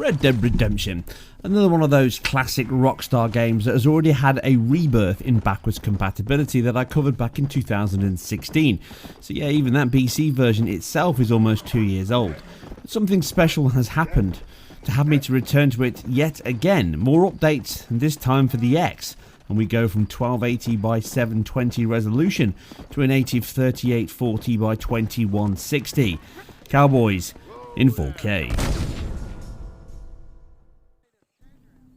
Red Dead Redemption. Another one of those classic Rockstar games that has already had a rebirth in backwards compatibility that I covered back in 2016. So yeah, even that BC version itself is almost 2 years old. But something special has happened to have me to return to it yet again. More updates, and this time for the X. And we go from 1280 by 720 resolution to a native 3840 by 2160. Cowboys in 4K.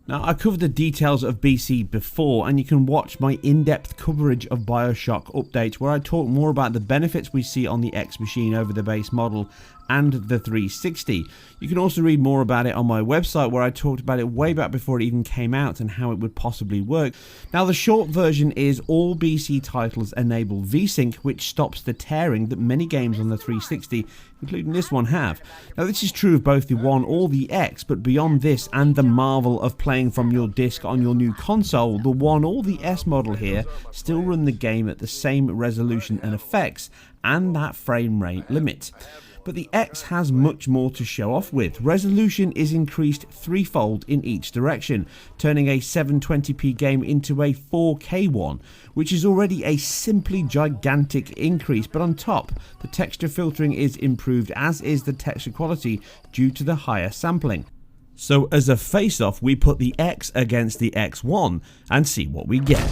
Now, I covered the details of BC before, and you can watch my in-depth coverage of BioShock Update, where I talk more about the benefits we see on the X machine over the base model and the 360. You can also read more about it on my website, where I talked about it way back before it even came out and how it would possibly work. Now, the short version is all BC titles enable VSync, which stops the tearing that many games on the 360, including this one, have. Now, this is true of both the One or the X, but beyond this and the marvel of playing from your disc on your new console, the One or the S model here still run the game at the same resolution and effects and that frame rate limit. But the X has much more to show off with. Resolution is increased threefold in each direction, turning a 720p game into a 4K one, which is already a simply gigantic increase. But on top, the texture filtering is improved, as is the texture quality due to the higher sampling. So as a face-off, we put the X against the X1 and see what we get.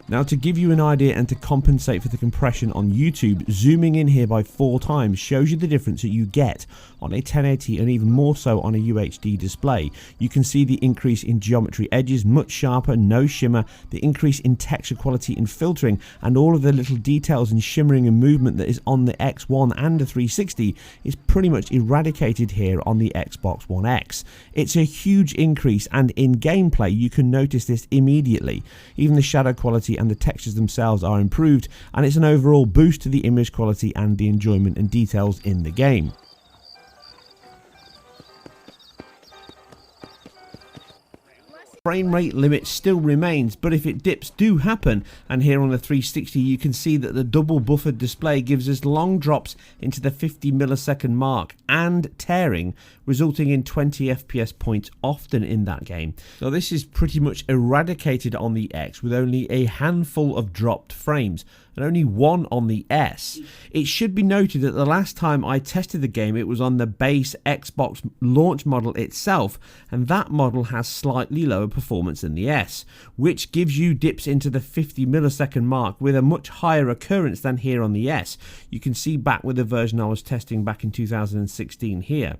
Now, to give you an idea and to compensate for the compression on YouTube, zooming in here by 4 times shows you the difference that you get on a 1080 and even more so on a UHD display. You can see the increase in geometry edges, much sharper, no shimmer, the increase in texture quality and filtering, and all of the little details and shimmering and movement that is on the X1 and the 360 is pretty much eradicated here on the Xbox One X. It's a huge increase, and in gameplay you can notice this immediately. Even the shadow quality and the textures themselves are improved, and it's an overall boost to the image quality and the enjoyment and details in the game. Frame rate limit still remains, but if it dips do happen, and here on the 360 you can see that the double buffered display gives us long drops into the 50 millisecond mark and tearing, resulting in 20 FPS points often in that game. So this is pretty much eradicated on the X, with only a handful of dropped frames and only one on the S. It should be noted that the last time I tested the game it was on the base Xbox launch model itself, and that model has slightly lower performance than the S, which gives you dips into the 50 millisecond mark with a much higher occurrence than here on the S. You can see back with the version I was testing back in 2016 here.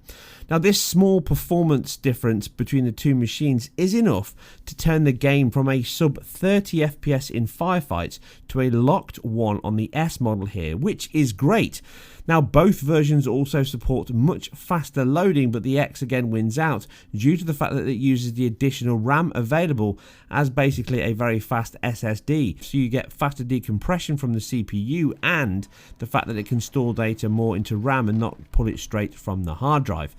Now, this small performance difference between the two machines is enough to turn the game from a sub 30 FPS in firefights to a locked one on the S model here, which is great. Now, both versions also support much faster loading, but the X again wins out due to the fact that it uses the additional RAM available as basically a very fast SSD. So you get faster decompression from the CPU and the fact that it can store data more into RAM and not pull it straight from the hard drive.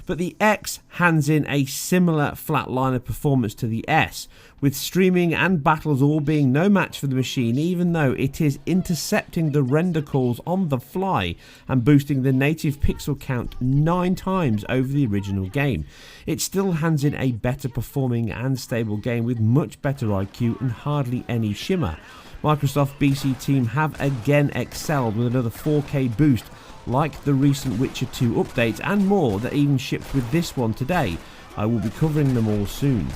But the X hands in a similar flat line of performance to the S, with streaming and battles all being no match for the machine, even though it is intercepting the render calls on the fly and boosting the native pixel count 9 times over the original game. It still hands in a better performing and stable game with much better IQ and hardly any shimmer. Micorsoft BC team have again excelled with another 4K boost, like the recent Witcher 2 updates and more that even shipped with this one today. I will be covering them all soon.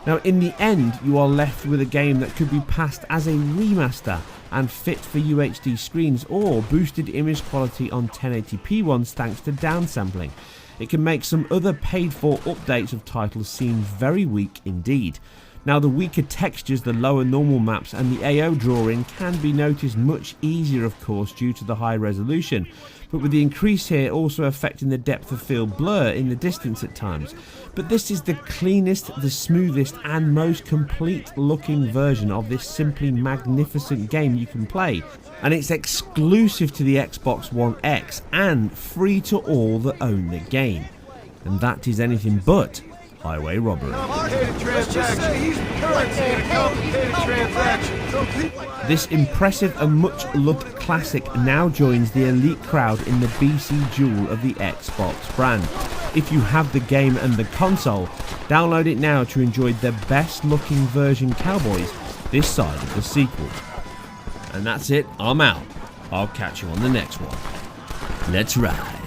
Now, in the end, you are left with a game that could be passed as a remaster and fit for UHD screens or boosted image quality on 1080p ones thanks to downsampling. It can make some other paid for updates of titles seem very weak indeed. Now, the weaker textures, the lower normal maps and the AO drawing can be noticed much easier, of course, due to the high resolution, but with the increase here also affecting the depth of field blur in the distance at times. But this is the cleanest, the smoothest and most complete looking version of this simply magnificent game you can play, and it's exclusive to the Xbox One X and free to all that own the game. And that is anything but highway robbery. This impressive and much loved classic now joins the elite crowd in the BC jewel of the Xbox brand. if you have the game and the console. Download it now to enjoy the best looking version Cowboys this side of the sequel. And that's it, I'm out. I'll catch you on the next one. Let's ride.